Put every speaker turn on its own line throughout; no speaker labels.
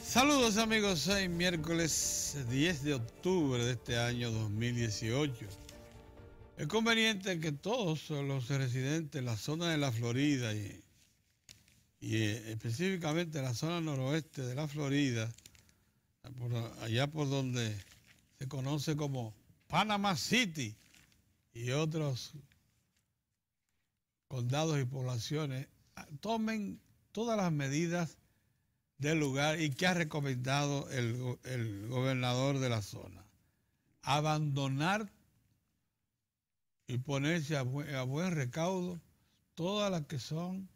Saludos amigos, hoy miércoles 10 de octubre de este año 2018. Es conveniente que todos los residentes en la zona de la Florida y específicamente en la zona noroeste de la Florida, allá por donde se conoce como Panama City y otros condados y poblaciones, tomen todas las medidas del lugar y que ha recomendado el gobernador de la zona. Abandonar y ponerse a buen recaudo todas las que son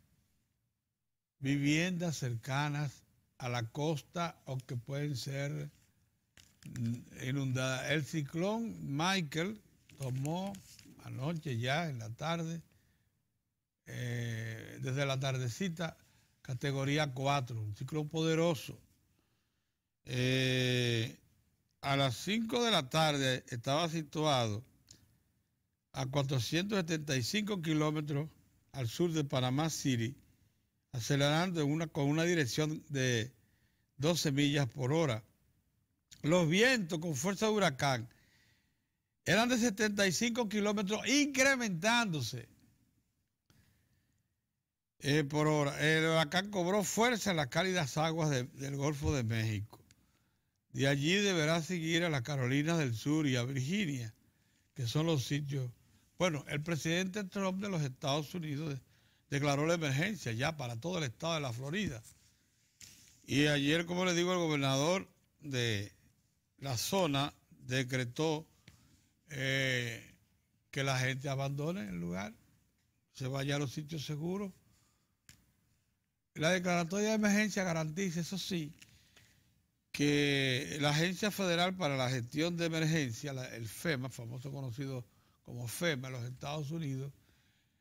viviendas cercanas a la costa o que pueden ser inundadas. El ciclón Michael tomó anoche ya en la tarde, desde la tardecita, categoría 4, un ciclón poderoso. A las 5 de la tarde estaba situado a 475 kilómetros al sur de Panamá City, acelerando con una dirección de 12 millas por hora. Los vientos con fuerza de huracán eran de 75 kilómetros, incrementándose por hora. El huracán cobró fuerza en las cálidas aguas del Golfo de México. De allí deberá seguir a las Carolinas del Sur y a Virginia, que son los sitios. Bueno, el presidente Trump de los Estados Unidos declaró la emergencia ya para todo el estado de la Florida. Y ayer, como le digo, el gobernador de la zona decretó que la gente abandone el lugar, se vaya a los sitios seguros. La declaratoria de emergencia garantiza, eso sí, que la Agencia Federal para la Gestión de Emergencia, el FEMA, famoso conocido como FEMA en los Estados Unidos,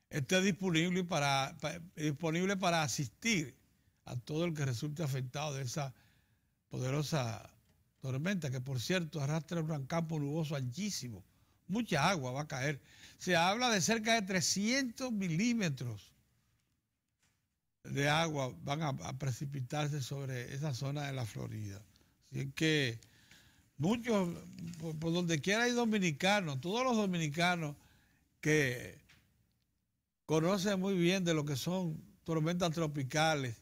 esté disponible para asistir a todo el que resulte afectado de esa poderosa tormenta, que por cierto arrastra un campo nuboso anchísimo. Mucha agua va a caer. Se habla de cerca de 300 milímetros de agua van a precipitarse sobre esa zona de la Florida. Así que muchos, por donde quiera hay dominicanos, todos los dominicanos que conocen muy bien de lo que son tormentas tropicales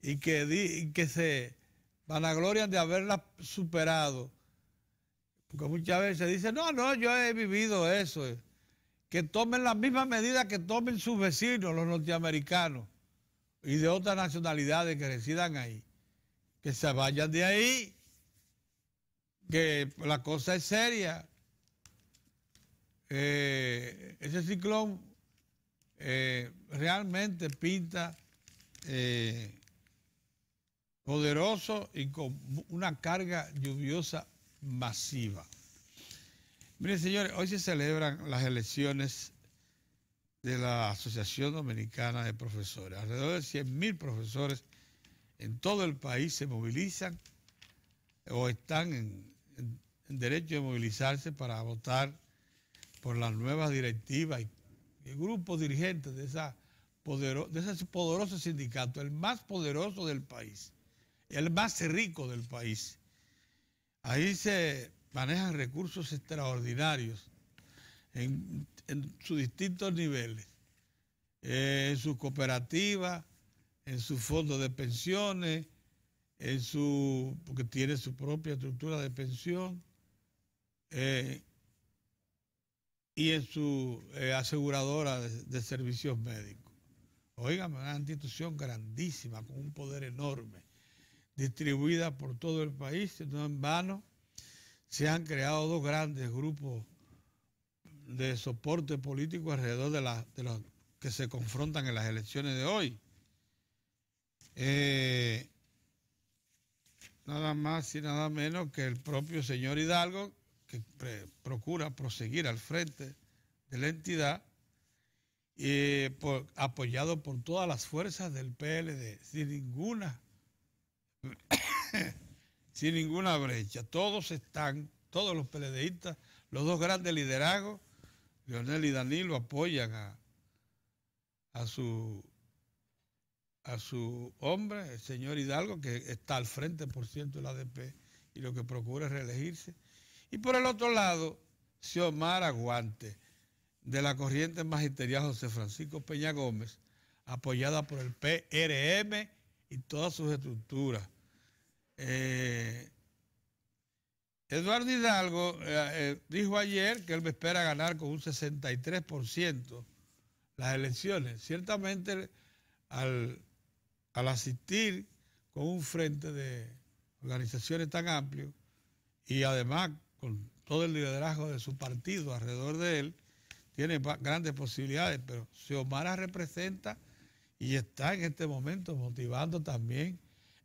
y que se vanaglorian de haberlas superado, porque muchas veces dicen, no, yo he vivido eso, que tomen las mismas medidas que tomen sus vecinos, los norteamericanos, y de otras nacionalidades que residan ahí, que se vayan de ahí, que la cosa es seria. Ese ciclón realmente pinta poderoso y con una carga lluviosa masiva. Miren, señores, hoy se celebran las elecciones de la Asociación Dominicana de Profesores. Alrededor de 100.000 profesores en todo el país se movilizan o están en derecho de movilizarse para votar por las nuevas directivas y grupos dirigentes de ese poderoso sindicato, el más poderoso del país, el más rico del país. Ahí se manejan recursos extraordinarios en sus distintos niveles, en sus cooperativas, en su fondo de pensiones, porque tiene su propia estructura de pensión, y en su aseguradora de servicios médicos. Oigan, una institución grandísima, con un poder enorme, distribuida por todo el país. No en vano se han creado dos grandes grupos de soporte político alrededor de los que se confrontan en las elecciones de hoy. Nada más y nada menos que el propio señor Hidalgo, que procura proseguir al frente de la entidad, apoyado por todas las fuerzas del PLD, sin ninguna brecha. Todos los PLDistas, los dos grandes liderazgos, Leonel y Danilo, apoyan a a su hombre, el señor Hidalgo, que está al frente, por cierto, del ADP, y lo que procura es reelegirse. Y por el otro lado, Xiomara Guante, de la corriente magisterial José Francisco Peña Gómez, apoyada por el PRM y todas sus estructuras. Eduardo Hidalgo dijo ayer que él espera ganar con un 63% las elecciones. Ciertamente, al asistir con un frente de organizaciones tan amplio y además con todo el liderazgo de su partido alrededor de él, tiene grandes posibilidades, pero Xiomara representa y está en este momento motivando también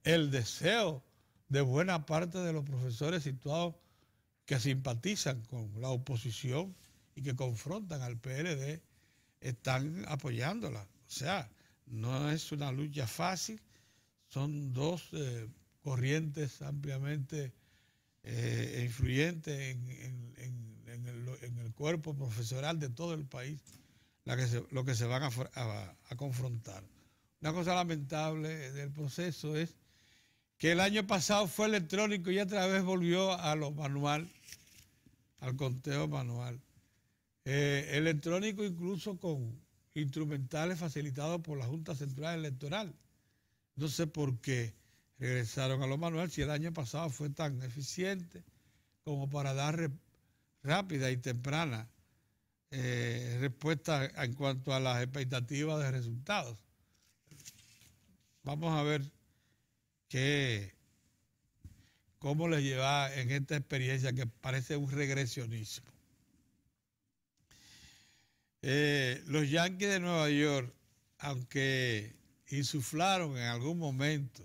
el deseo de buena parte de los profesores situados que simpatizan con la oposición y que confrontan al PLD, están apoyándola. O sea, no es una lucha fácil, son dos corrientes ampliamente influyentes en el cuerpo profesional de todo el país, lo que se van a confrontar. Una cosa lamentable del proceso es que el año pasado fue electrónico y otra vez volvió a lo manual, al conteo manual. Electrónico incluso con instrumentales facilitados por la Junta Central Electoral. No sé por qué regresaron a lo manual si el año pasado fue tan eficiente como para dar rápida y temprana respuesta en cuanto a las expectativas de resultados. Vamos a ver cómo les lleva en esta experiencia que parece un regresionismo. Los Yankees de Nueva York, aunque insuflaron en algún momento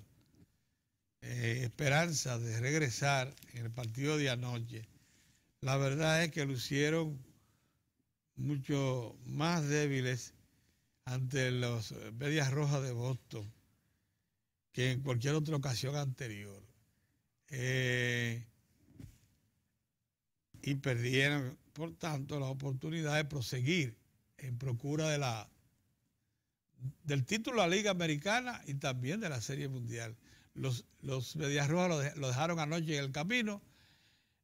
esperanza de regresar en el partido de anoche, la verdad es que lucieron mucho más débiles ante los Medias Rojas de Boston que en cualquier otra ocasión anterior. Y perdieron, por tanto, la oportunidad de proseguir en procura del título de la Liga Americana y también de la Serie Mundial. Los Medias Rojas lo dejaron anoche en el camino.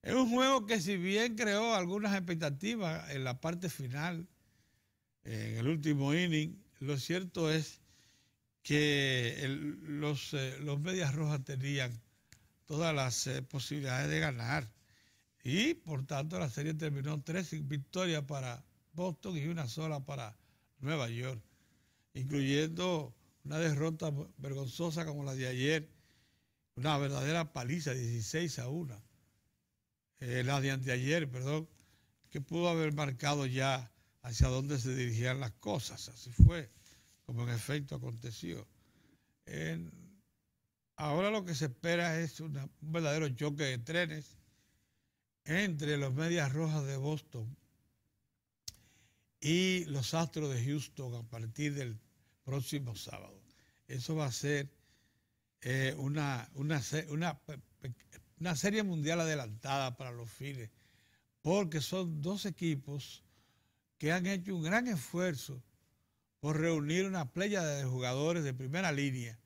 Es un juego que, si bien creó algunas expectativas en la parte final, en el último inning, lo cierto es que los Medias Rojas tenían todas las posibilidades de ganar. Y, por tanto, la serie terminó 3 victorias para Boston y 1 sola para Nueva York, incluyendo una derrota vergonzosa como la de ayer, una verdadera paliza, 16-1. La de anteayer, perdón, que pudo haber marcado ya hacia dónde se dirigían las cosas. Así fue, como en efecto aconteció. Ahora lo que se espera es un verdadero choque de trenes entre los Medias Rojas de Boston y los Astros de Houston a partir del próximo sábado. Eso va a ser una serie mundial adelantada para los Phillies, porque son dos equipos que han hecho un gran esfuerzo por reunir una playa de jugadores de primera línea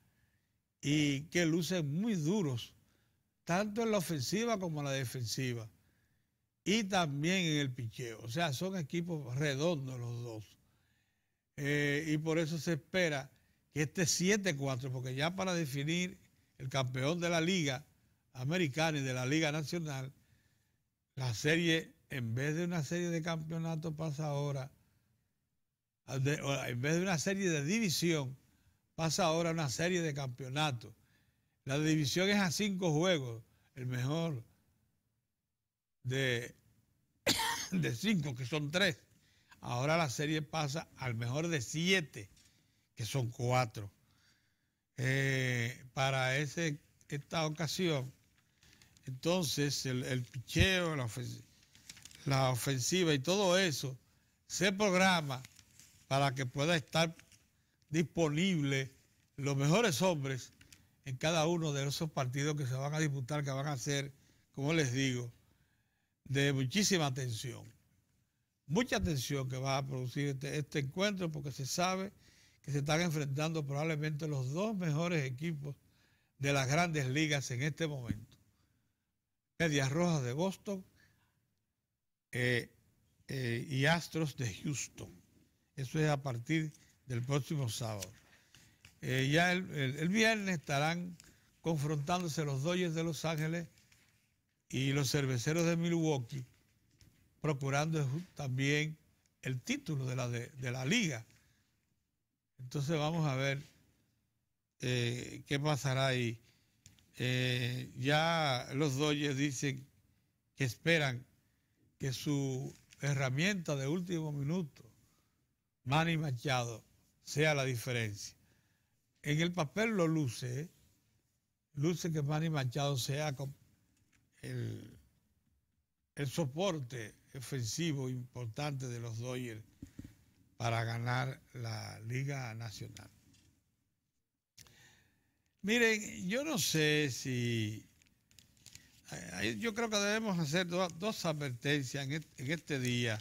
y que lucen muy duros, tanto en la ofensiva como en la defensiva, y también en el picheo. O sea, son equipos redondos los dos. Y por eso se espera que este 7-4, porque ya para definir el campeón de la Liga Americana y de la Liga Nacional, la serie, en vez de una serie de campeonatos, pasa ahora, en vez de una serie de división, pasa ahora a una serie de campeonatos. La división es a 5 juegos, el mejor de 5, que son 3. Ahora la serie pasa al mejor de 7, que son 4. Para esta ocasión, entonces el picheo, la ofensiva y todo eso se programa para que pueda estar disponible los mejores hombres en cada uno de esos partidos que se van a disputar, que van a ser, como les digo, de muchísima tensión. Mucha tensión que va a producir este encuentro, porque se sabe que se están enfrentando probablemente los dos mejores equipos de las grandes ligas en este momento. Medias Rojas de Boston y Astros de Houston. Eso es a partir del próximo sábado. Ya el viernes estarán confrontándose los Dodgers de Los Ángeles y los Cerveceros de Milwaukee, procurando también el título de la liga. Entonces vamos a ver qué pasará ahí. Ya los Dodgers dicen que esperan que su herramienta de último minuto, Manny Machado, sea la diferencia. En el papel lo luce, luce que Manny Machado sea el soporte ofensivo importante de los Dodgers para ganar la Liga Nacional. Miren, yo no sé si... Yo creo que debemos hacer dos advertencias en este día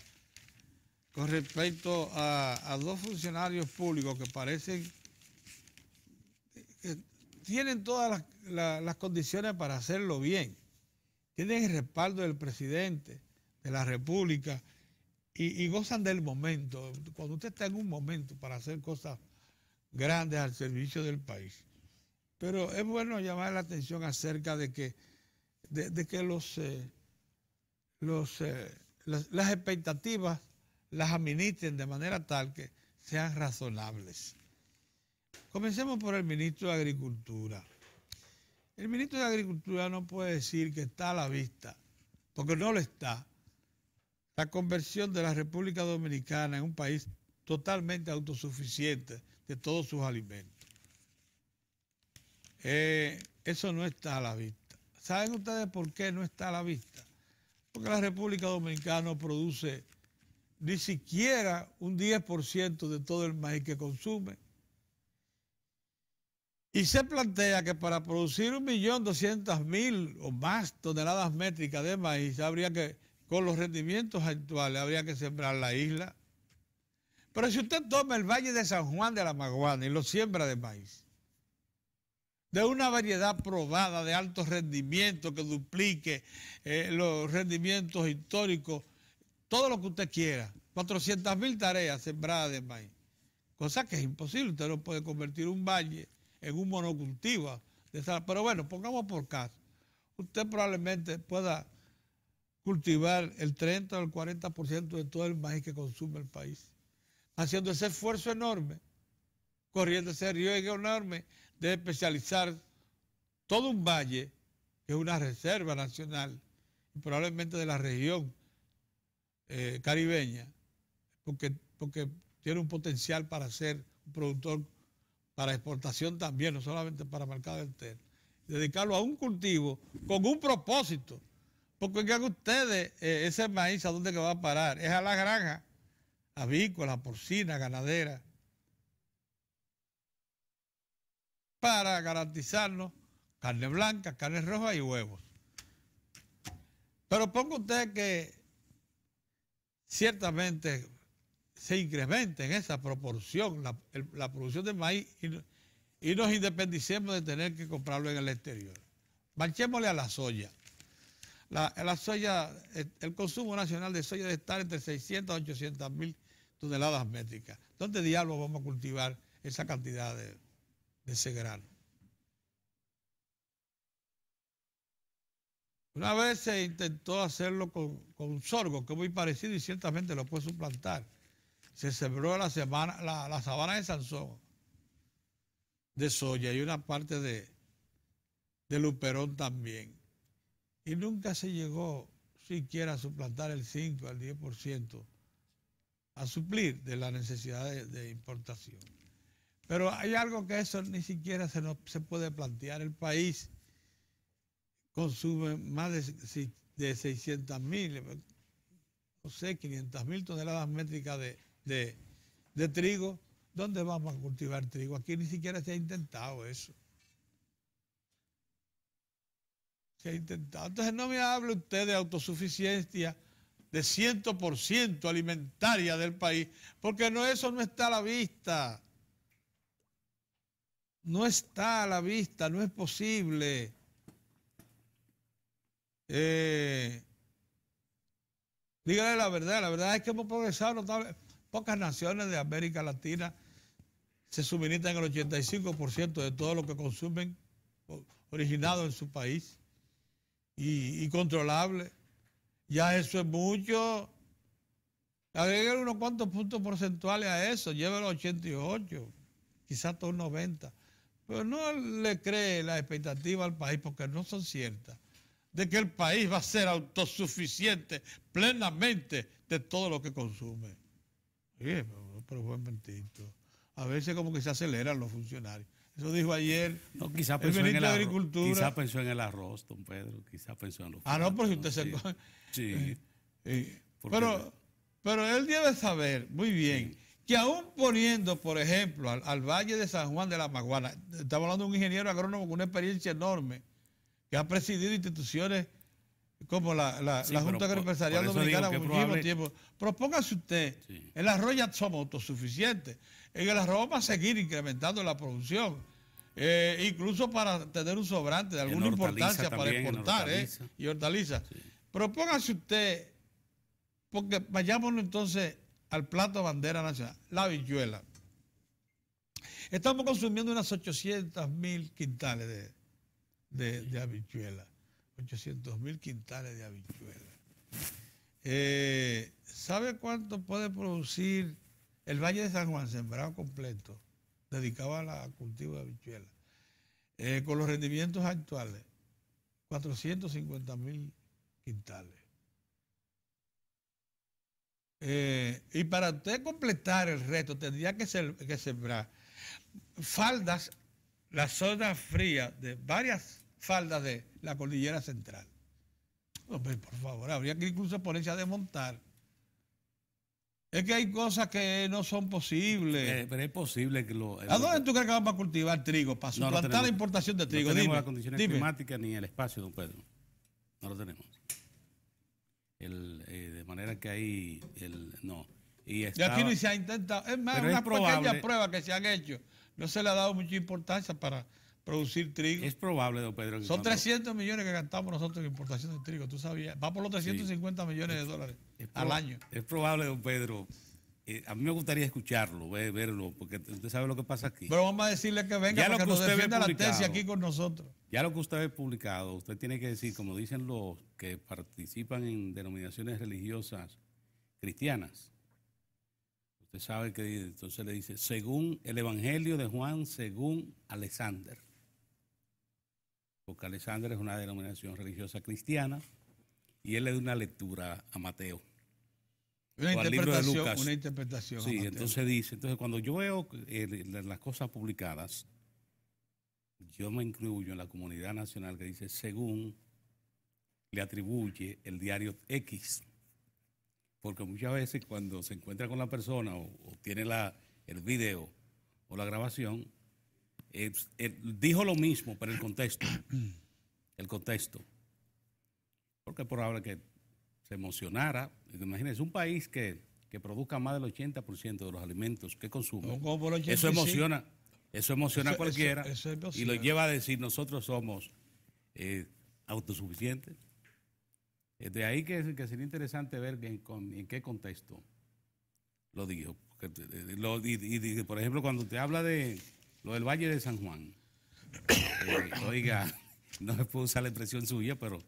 con respecto a dos funcionarios públicos que parecen que tienen todas las condiciones para hacerlo bien. Tienen el respaldo del presidente de la República y gozan del momento. Cuando usted está en un momento para hacer cosas grandes al servicio del país. Pero es bueno llamar la atención acerca de que las expectativas las administren de manera tal que sean razonables. Comencemos por el ministro de Agricultura. El ministro de Agricultura no puede decir que está a la vista, porque no lo está, la conversión de la República Dominicana en un país totalmente autosuficiente de todos sus alimentos. Eso no está a la vista. ¿Saben ustedes por qué no está a la vista? Porque la República Dominicana no produce ni siquiera un 10% de todo el maíz que consume. Y se plantea que para producir 1.200.000 o más toneladas métricas de maíz, habría que, con los rendimientos actuales, habría que sembrar la isla. Pero si usted toma el Valle de San Juan de la Maguana y lo siembra de maíz, de una variedad probada de alto rendimiento que duplique los rendimientos históricos, todo lo que usted quiera, 400.000 tareas sembradas de maíz, cosa que es imposible. Usted no puede convertir un valle en un monocultivo. Pero bueno, pongamos por caso, usted probablemente pueda cultivar el 30 o el 40% de todo el maíz que consume el país, haciendo ese esfuerzo enorme, corriendo ese riesgo enorme de especializar todo un valle, que es una reserva nacional, y probablemente de la región caribeña, porque tiene un potencial para ser un productor para exportación también, no solamente para mercado interno. Dedicarlo a un cultivo con un propósito, porque que hagan ustedes ese maíz, ¿a dónde que va a parar? Es a la granja avícola, porcina, ganadera, para garantizarnos carne blanca, carne roja y huevos. Pero ponga usted que ciertamente se incremente en esa proporción la producción de maíz y nos independicemos de tener que comprarlo en el exterior. Marchémosle a la soya. La soya, el consumo nacional de soya debe estar entre 600 a 800.000 toneladas métricas. ¿Dónde diablos vamos a cultivar esa cantidad de ese grano? Una vez se intentó hacerlo con sorgo, que es muy parecido y ciertamente lo puede suplantar. Se sembró la sabana de Sansón de soya y una parte de luperón también. Y nunca se llegó siquiera a suplantar el 5 al 10%, a suplir de la necesidad de importación. Pero hay algo que eso ni siquiera se puede plantear. El país consume más de 600.000, no sé, 500.000 toneladas métricas de trigo. ¿Dónde vamos a cultivar trigo? Aquí ni siquiera se ha intentado eso. Se ha intentado. Entonces no me hable usted de autosuficiencia de 100% alimentaria del país, porque eso no está a la vista. no está a la vista, no es posible. Dígale la verdad es que hemos progresado notable. Pocas naciones de América Latina se suministran el 85% de todo lo que consumen originado en su país y controlable. Ya eso es mucho. Agregue unos cuantos puntos porcentuales a eso, lleva los 88, quizás hasta un 90. Pero no le cree la expectativa al país porque no son ciertas, de que el país va a ser autosuficiente plenamente de todo lo que consume. Sí, pero buen mentito. A veces como que se aceleran los funcionarios. Eso dijo ayer
no, quizá
el
pensó
ministro de Agricultura.
Quizá pensó en el arroz, don Pedro. Quizá pensó en los
no, pero si usted se...
Sí.
Pero él debe saber muy bien que aún poniendo, por ejemplo, al Valle de San Juan de la Maguana, estamos hablando de un ingeniero agrónomo con una experiencia enorme, que ha presidido instituciones como la Junta Agroempresarial Dominicana por muchísimo tiempo. Propóngase usted, el arroz ya somos autosuficientes, en el arroz vamos a seguir incrementando la producción, incluso para tener un sobrante de alguna importancia para exportar, y hortalizas. Sí. Propóngase usted, porque vayámonos entonces al plato bandera nacional, la habichuela. Estamos consumiendo unas 800.000 quintales de habichuela. 800.000 quintales de habichuela. ¿Sabe cuánto puede producir el Valle de San Juan sembrado completo, dedicado al cultivo de habichuela? Con los rendimientos actuales, 450.000 quintales. Y para usted completar el resto, tendría que sembrar faldas, la zona fría de varias faldas de la cordillera central. Hombre, por favor, habría que incluso ponerse a desmontar. Es que hay cosas que no son posibles.
Pero es posible que
¿A dónde tú crees que vamos a cultivar trigo? Para suplantar la importación de trigo.
No tenemos las condiciones climáticas ni el espacio, don Pedro. No lo tenemos. De manera que ahí no. Y
aquí ni se ha intentado. Es más, una pequeña prueba que se han hecho. No se le ha dado mucha importancia para producir trigo.
Es probable, don Pedro.
Son 300 millones que gastamos nosotros en importación de trigo. Tú sabías. Va por los 350 millones de dólares al año.
Es probable, don Pedro. A mí me gustaría escucharlo, verlo, porque usted sabe lo que pasa aquí.
Pero vamos a decirle que venga para que nos defienda la tesis aquí con nosotros.
Ya lo que usted ha publicado, usted tiene que decir, como dicen los que participan en denominaciones religiosas cristianas, usted sabe que entonces le dice, según el Evangelio de Juan, según Alexander. Porque Alexander es una denominación religiosa cristiana y él le da una lectura a Mateo.
Una interpretación.
Sí, entonces cuando yo veo las cosas publicadas, yo me incluyo en la comunidad nacional que dice según le atribuye el diario X. Porque muchas veces cuando se encuentra con la persona o tiene el video o la grabación, dijo lo mismo, pero el contexto. Porque es probable que se emocionara. Imagínense, un país que produzca más del 80% de los alimentos que consume. Eso emociona a cualquiera y lo lleva a decir, nosotros somos autosuficientes. De ahí que sería interesante ver en qué contexto lo dijo. Por ejemplo, cuando te habla de lo del Valle de San Juan, oiga, no me puedo usar la expresión suya, pero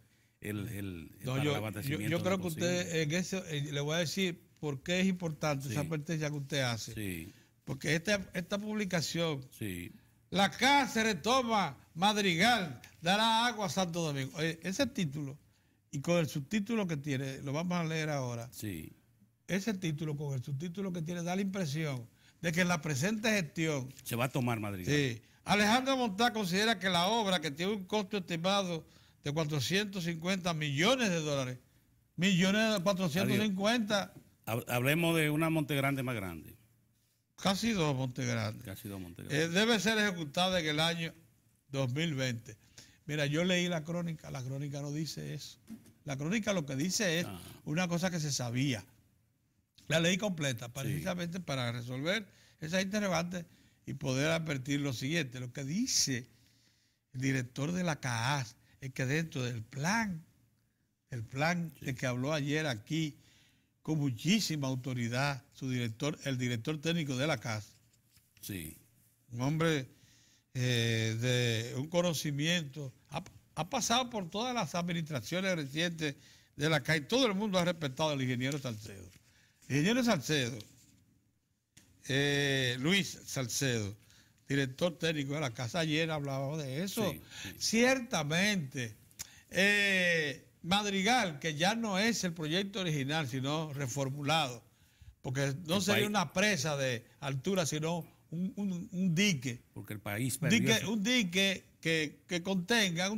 yo creo que usted en eso le voy a decir por qué es importante esa advertencia que usted hace.
Sí.
Porque esta publicación,
sí.
La Cáceres toma Madrigal, dará agua a Santo Domingo. Ese título, y con el subtítulo que tiene, lo vamos a leer ahora.
Sí.
Ese título, con el subtítulo que tiene, da la impresión de que en la presente gestión
se va a tomar Madrigal.
Sí. Alejandro Montá considera que la obra, que tiene un costo estimado de 450 millones de dólares, millones de 450.
Hablemos de una Montegrande más grande.
Casi dos Montegrandes. Debe ser ejecutada en el año 2020. Mira, yo leí la crónica no dice eso. La crónica lo que dice es una cosa que se sabía. La leí completa, precisamente para resolver esas interrogantes y poder advertir lo siguiente. Lo que dice el director de la CAAS es que dentro del plan de que habló ayer aquí con muchísima autoridad, el director técnico de la CAAS,
sí,
un hombre de un conocimiento, ha pasado por todas las administraciones recientes de la CAAS y todo el mundo ha respetado al ingeniero Salcedo. El ingeniero Salcedo, Luis Salcedo, director técnico de la CAAS, ayer hablaba de eso.
Sí, sí.
Ciertamente, Madrigal, que ya no es el proyecto original, sino reformulado, porque no sería una presa de altura, sino un dique.
Porque el país perdió
Un dique que contenga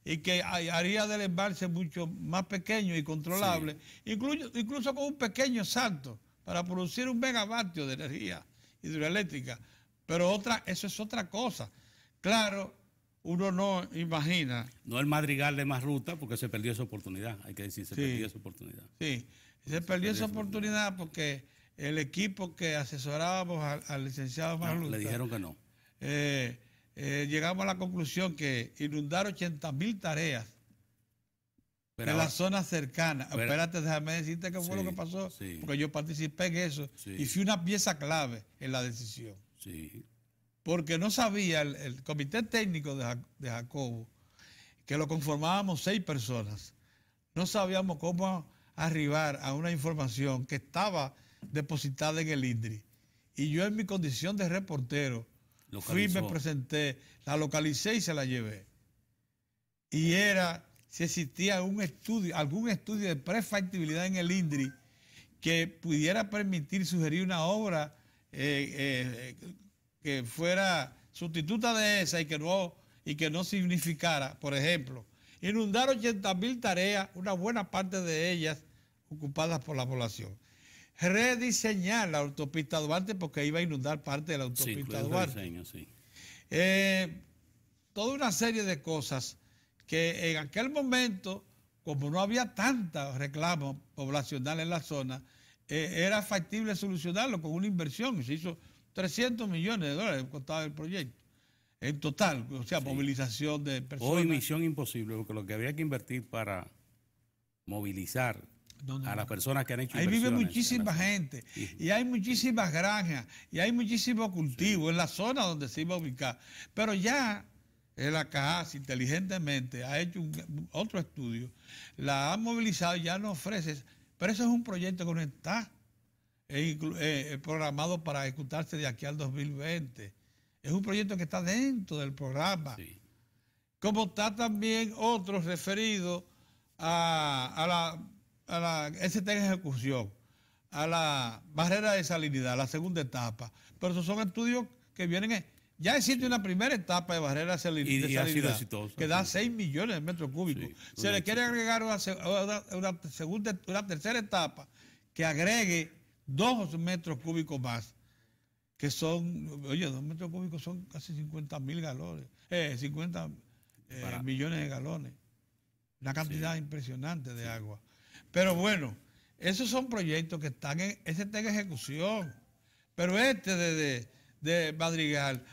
y que haría del embalse mucho más pequeño y controlable, sí, incluso con un pequeño salto para producir 1 megavatio de energía hidroeléctrica. Pero eso es otra cosa. Claro, uno no imagina.
No el Madrigal de más ruta, porque se perdió esa oportunidad, hay que decir, se perdió esa oportunidad.
Sí, se perdió esa oportunidad porque el equipo que asesorábamos al licenciado Marluta,
le dijeron que no.
Llegamos a la conclusión que inundar 80.000 tareas
pero
en la zona cercana. Espérate, déjame decirte qué fue lo que pasó, porque yo participé en eso y fui una pieza clave en la decisión.
Sí.
Porque no sabía el comité técnico de Jacobo, que lo conformábamos 6 personas, no sabíamos cómo arribar a una información que estaba depositada en el INDRI. Y yo en mi condición de reportero fui, me presenté, la localicé y se la llevé. Y era si existía algún estudio de prefactibilidad en el INDRI que pudiera permitir sugerir una obra que fuera sustituta de esa y que no significara, por ejemplo, inundar 80.000 tareas, una buena parte de ellas ocupadas por la población. Rediseñar la autopista Duarte porque iba a inundar parte de la autopista Duarte.
Sí.
Toda una serie de cosas que en aquel momento, como no había tanta reclamo poblacional en la zona, era factible solucionarlo con una inversión. Se hizo $300 millones costaba el proyecto en total, o sea, movilización de personas.
Hoy misión imposible, porque lo que había que invertir para movilizar a las personas que han hecho
ahí vive muchísima gente, y hay muchísimas granjas, y hay muchísimos cultivos en la zona donde se iba a ubicar. Pero ya la CAAS inteligentemente ha hecho otro estudio, la ha movilizado y ya no ofrece. Pero eso es un proyecto que no está programado para ejecutarse de aquí al 2020. Es un proyecto que está dentro del programa. Sí. Como está también otro referido a la ST en ejecución, a la barrera de salinidad, la segunda etapa. Pero esos son estudios que vienen. Ya existe una primera etapa de barrera de salinidad que da 6 millones de metros cúbicos. Se le quiere agregar una tercera etapa que agregue 2 metros cúbicos más, que son, 2 metros cúbicos son casi 50.000 galones, 50 millones de galones. Una cantidad impresionante de agua. Pero bueno, esos son proyectos que están en ejecución. Pero de Madrigal,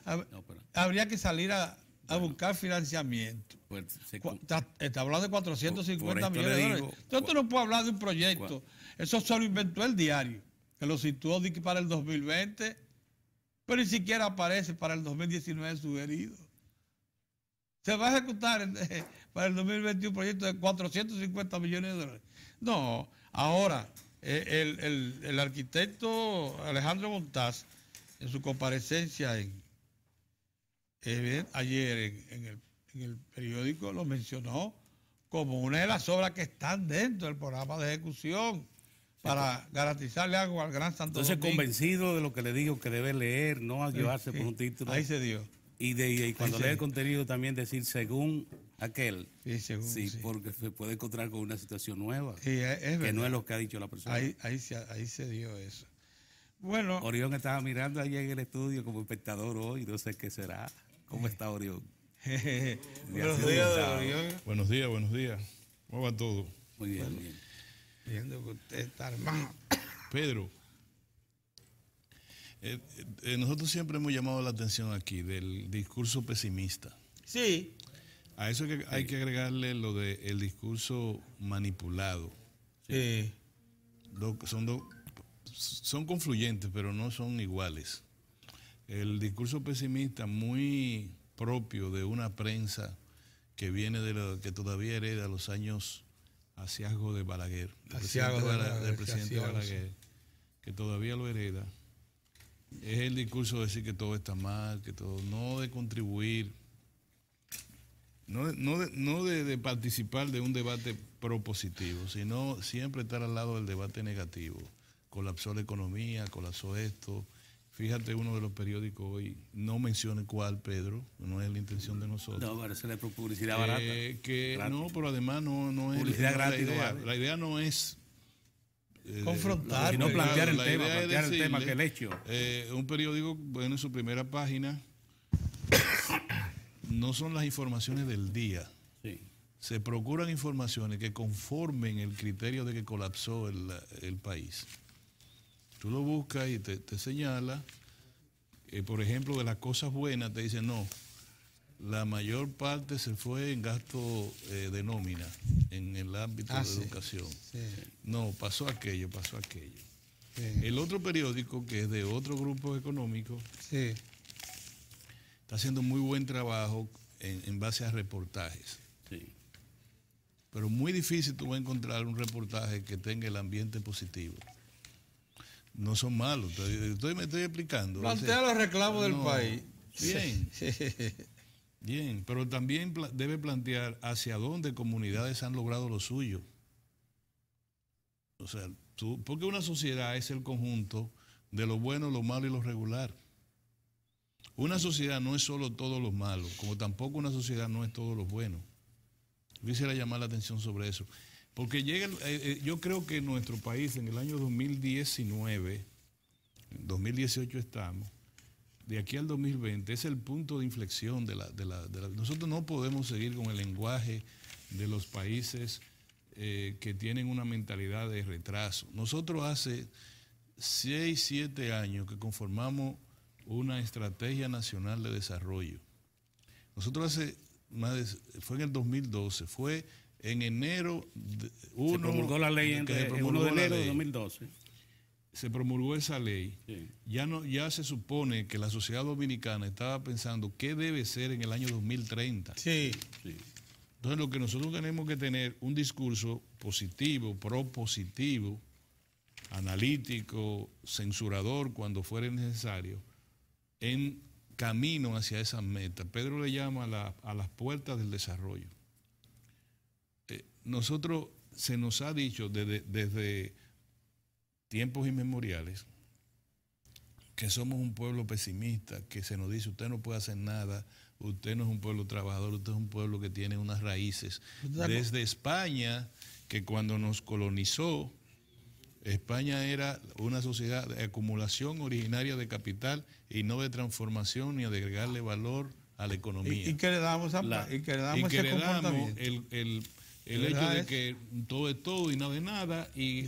habría que salir a buscar financiamiento. Está hablando de 450 millones de dólares. Entonces tú no puedes hablar de un proyecto. Eso solo inventó el diario, que lo situó para el 2020, pero ni siquiera aparece para el 2019 sugerido. Se va a ejecutar para el 2021 un proyecto de 450 millones de dólares. No, ahora el arquitecto Alejandro Montaz, en su comparecencia ayer en el periódico, lo mencionó como una de las obras que están dentro del programa de ejecución para garantizarle agua al Gran Santo Domingo.
Entonces, convencido de lo que le digo, que debe leer, no a llevarse por un título.
Ahí se dio.
Y cuando lee el contenido también decir según aquel.
Sí,
porque se puede encontrar con una situación nueva.
Que
no es lo que ha dicho la persona.
Ahí se dio eso. Bueno.
Orión estaba mirando allí en el estudio como espectador hoy, no sé qué será. ¿Cómo está Orión?
Buenos días, Orión.
Buenos días. ¿Cómo va todo?
Muy bien,
Viendo que usted está armado.
Pedro, Nosotros siempre hemos llamado la atención aquí del discurso pesimista.
Sí.
A eso hay que agregarle lo del discurso manipulado.
Sí.
Son confluyentes, pero no son iguales. El discurso pesimista muy propio de una prensa que viene de lo que todavía hereda los años aciagos de Balaguer, del presidente Balaguer, que todavía lo hereda. Es el discurso de decir que todo está mal, que todo, no de contribuir, no de participar de un debate propositivo, sino siempre estar al lado del debate negativo. Colapsó la economía, colapsó esto. Fíjate, uno de los periódicos hoy, no mencione cuál, Pedro, no es la intención de nosotros.
No, parece la publicidad barata.
No, pero además no es
publicidad gratis.
La idea. La idea no es
confrontar,
sino plantear el tema,
plantear
el tema, que el hecho.
Un periódico, bueno, en su primera página, no son las informaciones del día.
Sí.
Se procuran informaciones que conformen el criterio de que colapsó el país. Tú lo buscas y te señala, por ejemplo, de las cosas buenas, te dicen, no, la mayor parte se fue en gasto de nómina, en el ámbito de educación.
Sí.
No, pasó aquello.
Sí.
El otro periódico, que es de otro grupo económico,
sí,
está haciendo muy buen trabajo en base a reportajes.
Sí.
Pero muy difícil tú vas a encontrar un reportaje que tenga el ambiente positivo. No son malos, me estoy explicando.
Plantea los reclamos del país.
Bien, bien, pero también debe plantear hacia dónde comunidades han logrado lo suyo. O sea, porque una sociedad es el conjunto de lo bueno, lo malo y lo regular. Una sociedad no es solo todos los malos, como tampoco una sociedad no es todos los buenos. Quisiera llamar la atención sobre eso. Porque yo creo que nuestro país en el año 2019, 2018 estamos, de aquí al 2020 es el punto de inflexión nosotros no podemos seguir con el lenguaje de los países que tienen una mentalidad de retraso. Nosotros hace 6, 7 años que conformamos una estrategia nacional de desarrollo. Nosotros fue en el 2012, fue en enero
se promulgó la ley en 1 de enero de 2012.
Se promulgó esa ley.
Sí.
Ya se supone que la sociedad dominicana estaba pensando qué debe ser en el año 2030.
Sí.
Entonces lo que nosotros tenemos que tener un discurso positivo, propositivo, analítico, censurador cuando fuere necesario, en camino hacia esas metas. Pedro le llama a las puertas del desarrollo. Nosotros se nos ha dicho desde tiempos inmemoriales que somos un pueblo pesimista, que se nos dice usted no puede hacer nada, usted no es un pueblo trabajador, usted es un pueblo que tiene unas raíces. Desde España, que cuando nos colonizó, España era una sociedad de acumulación originaria de capital y no de transformación ni de agregarle valor a la economía.
Y que le damos ese comportamiento.
El hecho de que todo es todo y nada de nada, y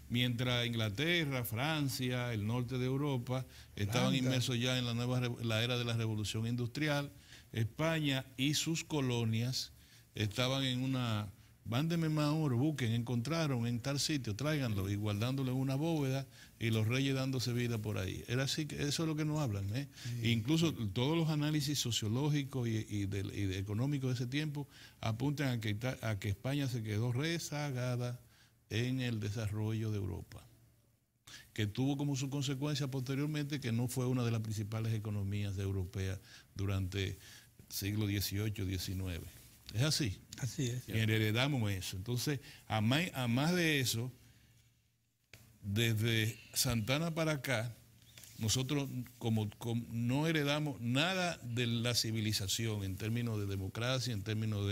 mientras Inglaterra, Francia, el norte de Europa estaban inmersos ya en la era de la revolución industrial, España y sus colonias estaban en una, mándeme más oro, busquen, encontraron en tal sitio, tráiganlo, y guardándolo en una bóveda, y los reyes dándose vida por ahí. Era así, que eso es lo que nos hablan. Incluso todos los análisis sociológicos y económicos de ese tiempo apuntan a que España se quedó rezagada en el desarrollo de Europa, que tuvo como su consecuencia posteriormente que no fue una de las principales economías europeas durante el siglo XVIII, XIX. Es así.
Así es.
Y heredamos eso. Entonces, a más de eso, desde Santana para acá, nosotros como no heredamos nada de la civilización en términos de democracia, en términos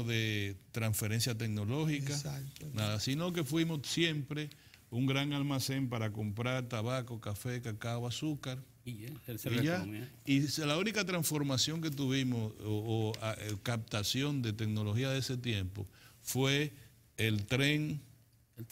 de transferencia tecnológica, nada, sino que fuimos siempre un gran almacén para comprar tabaco, café, cacao, azúcar. Y la única transformación que tuvimos o captación de tecnología de ese tiempo fue el tren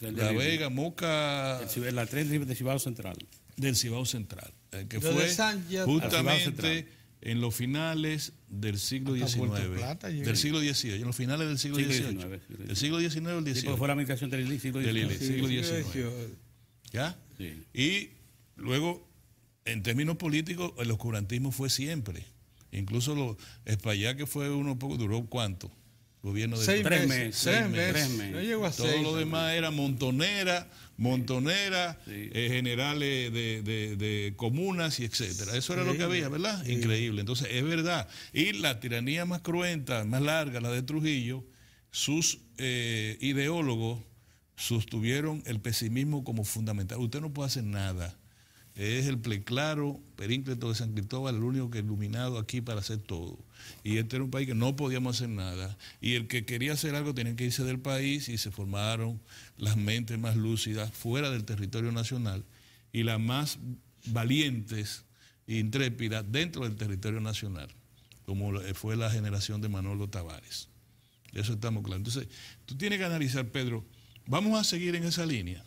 La Vega, Moca.
La tren del Cibao Central.
Del Cibao Central. Que
Desde
fue
Sánchez
justamente en los finales del siglo
hasta Puerto
XIX.
Plata,
Del siglo XVIII. En los finales del siglo XVIII. Del siglo XIX al XVIII.
Sí, porque fue la administración del siglo XIX.
Siglo XIX. ¿Ya?
Sí.
Y luego, en términos políticos, el oscurantismo fue siempre. Incluso Espaillá, que fue uno poco, duró ¿cuánto? Gobierno de
3 meses. 3 meses. No llegó a 6.
Todo lo demás era montonera,
sí.
generales de comunas y etcétera. Eso era lo que había, ¿verdad? Sí. Increíble. Entonces, es verdad. Y la tiranía más cruenta, más larga, la de Trujillo, sus ideólogos sostuvieron el pesimismo como fundamental. Usted no puede hacer nada. Es el pleclaro, Períncleto de San Cristóbal, el único que iluminado aquí para hacer todo. Y este era un país que no podíamos hacer nada. Y el que quería hacer algo tenía que irse del país, y se formaron las mentes más lúcidas fuera del territorio nacional y las más valientes e intrépidas dentro del territorio nacional, como fue la generación de Manolo Tavares. De eso estamos claros. Entonces, tú tienes que analizar, Pedro, vamos a seguir en esa línea.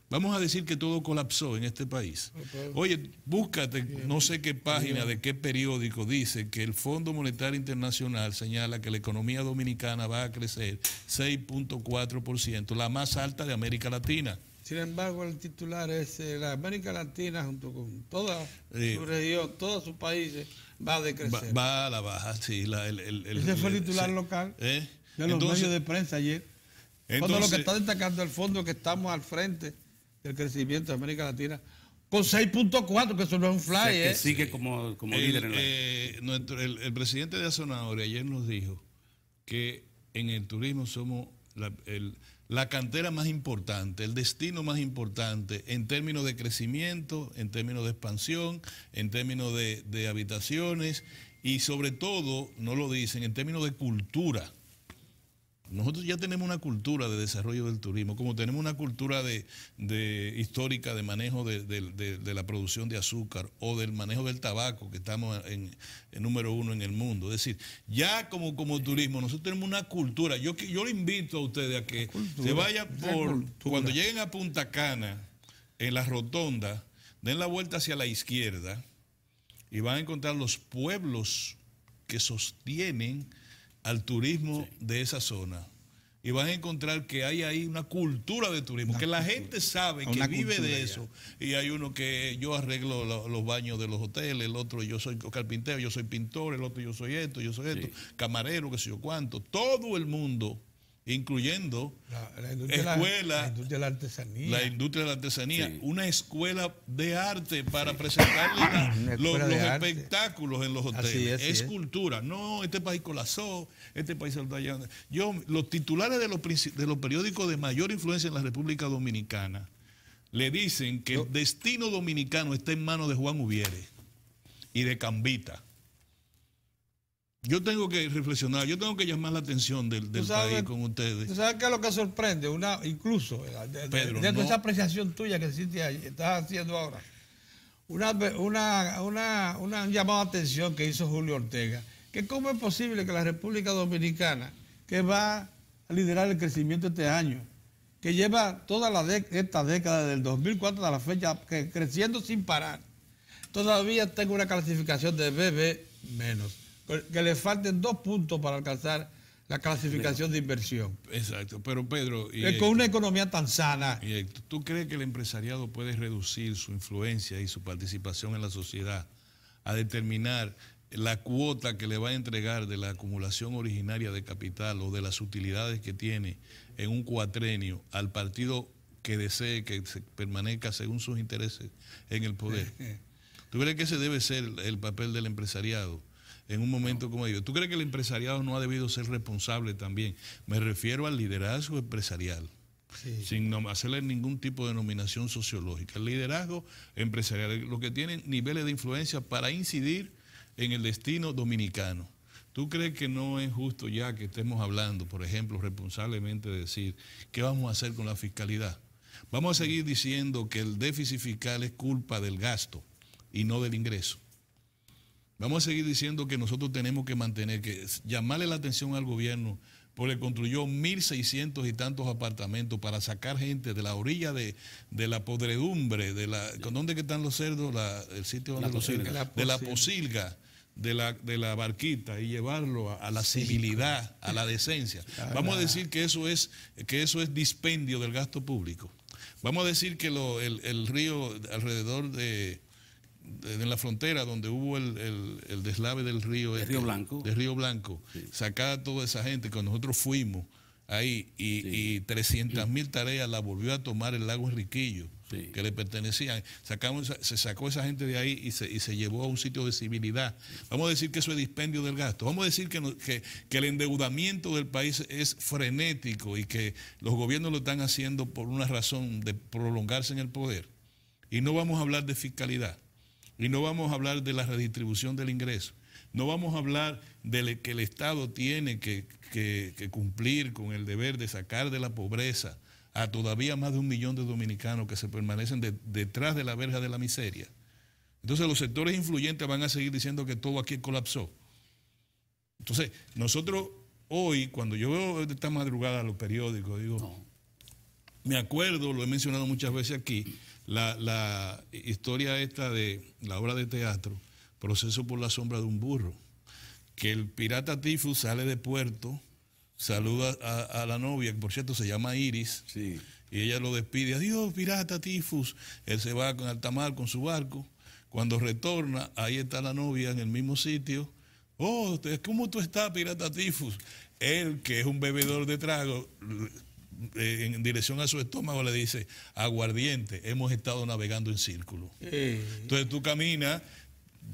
Vamos a decir que todo colapsó en este país. Oye, búscate, no sé qué página de qué periódico dice que el Fondo Monetario Internacional señala que la economía dominicana va a crecer 6.4%, la más alta de América Latina.
Sin embargo, el titular es la América Latina, junto con toda su región, todos sus países, va a decrecer.
Va a la baja, sí.
Ese fue el titular local de los medios de prensa ayer. Cuando lo que está destacando el fondo es que estamos al frente del crecimiento de América Latina con 6.4, que eso no es un fly.
Que sigue como líder en
el presidente de Azonadores ayer nos dijo que en el turismo somos la cantera más importante, el destino más importante en términos de crecimiento, en términos de expansión, en términos de habitaciones y sobre todo, no lo dicen, en términos de cultura. Nosotros ya tenemos una cultura de desarrollo del turismo, como tenemos una cultura histórica de manejo de la producción de azúcar o del manejo del tabaco, que estamos en número 1 en el mundo. Es decir, ya como turismo, nosotros tenemos una cultura. Yo le invito a ustedes a que se vayan cuando lleguen a Punta Cana, en la rotonda, den la vuelta hacia la izquierda y van a encontrar los pueblos que sostienen al turismo de esa zona. Y van a encontrar que hay ahí una cultura de turismo, que la gente sabe que vive de eso. Y hay uno que yo arreglo los baños de los hoteles, el otro yo soy carpintero, yo soy pintor, el otro yo soy esto, camarero, qué sé yo cuánto. Todo el mundo, incluyendo escuela,
la industria de la artesanía.
La industria de la artesanía, sí. Una escuela de arte para presentarle los espectáculos en los hoteles. Es cultura. No, este país colapsó, este país se lo está llevando. Los titulares de los periódicos de mayor influencia en la República Dominicana le dicen que el destino dominicano está en manos de Juan Ubiere y de Cambita. Yo tengo que reflexionar, yo tengo que llamar la atención del país con ustedes.
¿Tú sabes qué es lo que sorprende? Incluso, Pedro, de esa apreciación tuya que estás haciendo ahora, una llamada de atención que hizo Julio Ortega, que cómo es posible que la República Dominicana, que va a liderar el crecimiento este año, que lleva toda esta década del 2004 a la fecha creciendo sin parar, todavía tenga una clasificación de BB menos, que le falten 2 puntos para alcanzar la clasificación de inversión.
Exacto, pero Pedro...
con una economía tan sana.
¿Tú crees que el empresariado puede reducir su influencia y su participación en la sociedad a determinar la cuota que le va a entregar de la acumulación originaria de capital o de las utilidades que tiene en un cuatrenio al partido que desee que se permanezca según sus intereses en el poder? ¿Tú crees que ese debe ser el papel del empresariado en un momento como ellos? ¿Tú crees que el empresariado no ha debido ser responsable también? Me refiero al liderazgo empresarial, sin hacerle ningún tipo de nominación sociológica. El liderazgo empresarial, lo que tienen niveles de influencia para incidir en el destino dominicano. ¿Tú crees que no es justo ya que estemos hablando, por ejemplo, responsablemente de decir qué vamos a hacer con la fiscalidad? Vamos a seguir diciendo que el déficit fiscal es culpa del gasto y no del ingreso. Vamos a seguir diciendo que nosotros tenemos que mantener, que llamarle la atención al gobierno porque construyó 1.600 y tantos apartamentos para sacar gente de la orilla de la podredumbre, ¿dónde que están los cerdos? El sitio donde de la posilga, de la barquita, y llevarlo a la civilidad, a la decencia. Vamos a decir que eso es dispendio del gasto público. Vamos a decir que el río alrededor de la frontera donde hubo el deslave del río,
Río Blanco,
sí, sacar a toda esa gente, cuando nosotros fuimos ahí y 300.000 tareas la volvió a tomar el lago Enriquillo, sí, que le pertenecían. Se sacó esa gente de ahí y se llevó a un sitio de civilidad. Vamos a decir que eso es dispendio del gasto. Vamos a decir que el endeudamiento del país es frenético y que los gobiernos lo están haciendo por una razón de prolongarse en el poder. Y no vamos a hablar de fiscalidad. Y no vamos a hablar de la redistribución del ingreso. No vamos a hablar de que el Estado tiene que cumplir con el deber de sacar de la pobreza a todavía más de 1 millón de dominicanos que se permanecen detrás de la verja de la miseria. Entonces los sectores influyentes van a seguir diciendo que todo aquí colapsó. Entonces nosotros hoy, cuando yo veo esta madrugada los periódicos, digo, me acuerdo, lo he mencionado muchas veces aquí, la historia esta de la obra de teatro, Proceso por la sombra de un burro, que el pirata Tifus sale de puerto, saluda a la novia, que por cierto se llama Iris, sí, y ella lo despide, adiós pirata Tifus, él se va con alta mar con su barco, cuando retorna, ahí está la novia en el mismo sitio, oh, ¿cómo tú estás, pirata Tifus? Él, que es un bebedor de trago, en dirección a su estómago le dice, aguardiente, hemos estado navegando en círculo. Entonces tú caminas,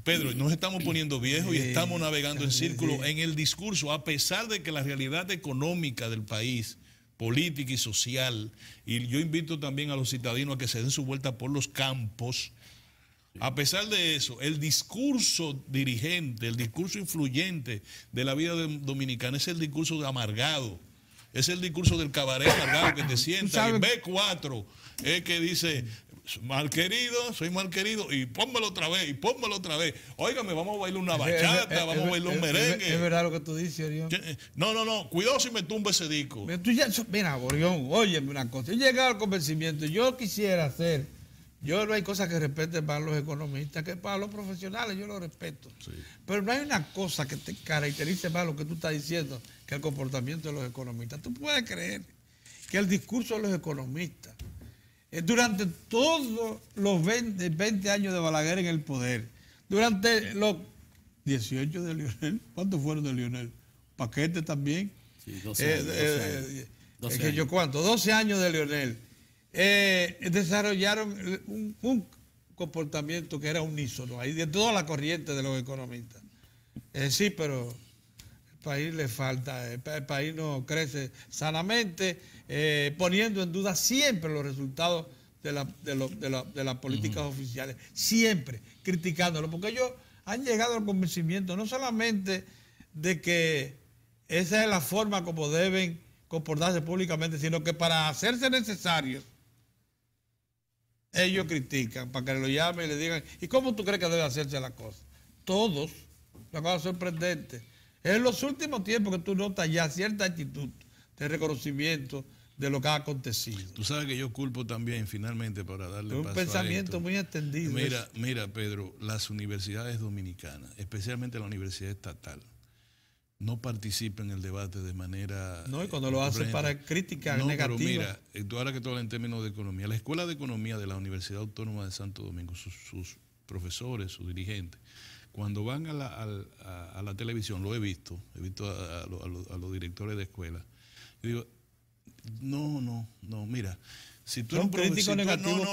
Pedro, nos estamos poniendo viejos y estamos navegando en círculo en el discurso, a pesar de que la realidad económica del país, política y social, y yo invito también a los citadinos a que se den su vuelta por los campos. A pesar de eso, el discurso dirigente, el discurso influyente de la vida dominicana es el discurso de amargado. Es el discurso del cabaret amargado que te sienta en B4, es que dice, mal querido, soy mal querido, y pónmelo otra vez, y pónmelo otra vez. Óigame, vamos a bailar una bachata, vamos a bailar un merengue.
Es verdad lo que tú dices, Orión.
No, cuidado si me tumba ese disco.
Mira, Orión, óyeme una cosa. Yo he llegado al convencimiento, yo quisiera hacer, no hay cosas que respeten para los economistas, que para los profesionales yo lo respeto. Sí. Pero no hay una cosa que te caracterice más lo que tú estás diciendo que el comportamiento de los economistas. Tú puedes creer que el discurso de los economistas, durante todos los 20 años de Balaguer en el poder, durante los 18 de Leonel, ¿cuántos fueron de Leonel? Paquete también. Sí, 12 años. 12 años. 12 años de Leonel. Desarrollaron un comportamiento que era unísono, ahí de toda la corriente de los economistas. Sí, pero el país le falta, el país no crece sanamente, poniendo en duda siempre los resultados de las políticas oficiales, siempre criticándolo, porque ellos han llegado al convencimiento no solamente de que esa es la forma como deben comportarse públicamente, sino que para hacerse necesarios, ellos critican, para que lo llamen y le digan, ¿y cómo tú crees que debe hacerse la cosa? Todos, una cosa sorprendente. Es en los últimos tiempos que tú notas ya cierta actitud de reconocimiento de lo que ha acontecido.
Tú sabes que yo culpo también, finalmente, para darle paso a esto.
Un pensamiento muy extendido.
Mira, Pedro, las universidades dominicanas, especialmente la universidad estatal, no participan en el debate de manera...
No, y cuando lo hacen para crítica negativa.
Pero mira, tú ahora que tú hablas en términos de economía, la Escuela de Economía de la Universidad Autónoma de Santo Domingo, sus profesores, sus dirigentes, cuando van a la televisión, lo he visto a los directores de escuela, y digo, no, mira, si tú eres un profesor,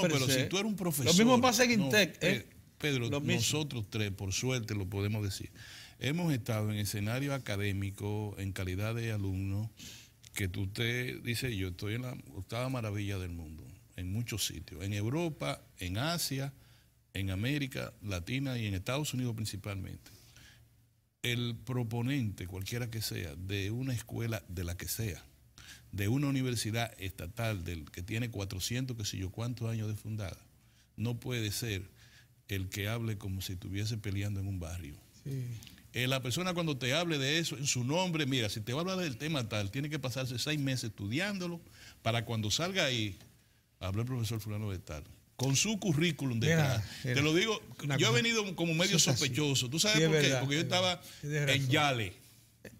pero si tú eres un profesor...
Lo mismo pasa en Intec.
Pedro, nosotros tres, por suerte lo podemos decir, hemos estado en escenario académico, en calidad de alumno, que tú te dices, yo estoy en la octava maravilla del mundo, en muchos sitios, en Europa, en Asia, en América Latina y en Estados Unidos principalmente. El proponente, cualquiera que sea, de una escuela, de la que sea, de una universidad estatal que tiene 400, qué sé yo, cuántos años de fundada, no puede ser el que hable como si estuviese peleando en un barrio. Sí. la persona cuando te hable de eso, en su nombre, mira, si te va a hablar del tema tal, tiene que pasarse 6 meses estudiándolo para cuando salga ahí, habla el profesor fulano de tal. Con su currículum detrás. Te lo digo, yo he venido como medio sospechoso. ¿Tú sabes por qué? Porque yo estaba en Yale.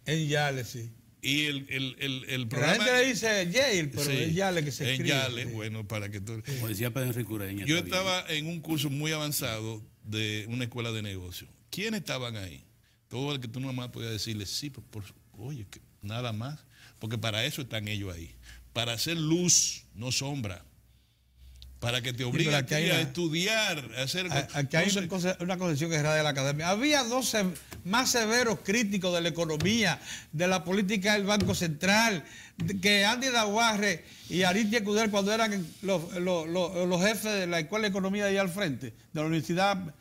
En Yale, sí.
Y el programa...
La gente le dice Yale, pero sí, es Yale que se escribe.
En Yale, sí. Bueno, para que tú...
Como decía Pedro Enrique Ureña.
Yo estaba en un curso muy avanzado de una escuela de negocios. ¿Quiénes estaban ahí? Todo el que tú nomás podías decirle, sí, oye, que nada más. Porque para eso están ellos ahí. Para hacer luz, no sombra. Para que te obliguen a estudiar, a hacer...
Aquí hay una concepción errada de la academia. Había dos más severos críticos de la economía, de la política del Banco Central, que Andy Daguarre y Aristides Cudel, cuando eran los jefes de la Escuela de Economía de allá al frente, de la Universidad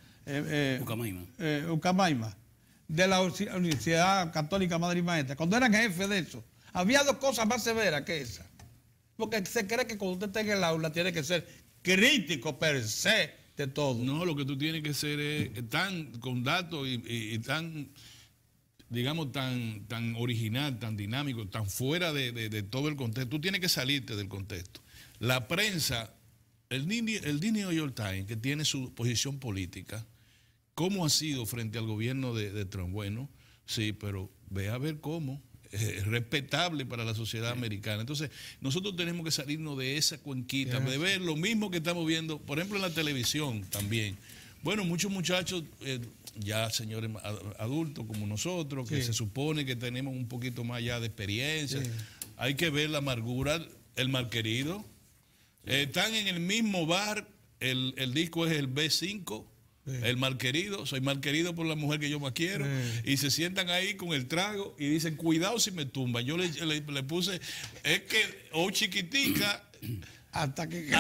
Ucamaima, de la Universidad Católica Madre y Maestra, cuando eran jefes de eso. Había dos cosas más severas que esa. Porque se cree que cuando usted está en el aula tiene que ser crítico per se de todo.
No, lo que tú tienes que ser es con datos y tan, digamos, tan original, tan dinámico, tan fuera de todo el contexto. Tú tienes que salirte del contexto. La prensa, el New York Times, que tiene su posición política, ¿cómo ha sido frente al gobierno de Trump? Bueno, sí, pero ve a ver cómo. Respetable para la sociedad americana. Entonces, nosotros tenemos que salirnos de esa cuenquita, de ver lo mismo que estamos viendo, por ejemplo, en la televisión también. Bueno, muchos muchachos, ya señores adultos como nosotros, que se supone que tenemos un poquito más ya de experiencia, hay que ver la amargura, el malquerido. Están en el mismo bar, el disco es el B5, el malquerido, soy malquerido por la mujer que yo más quiero, y se sientan ahí con el trago y dicen, cuidado si me tumban. Yo le puse, es que, chiquitica, hasta que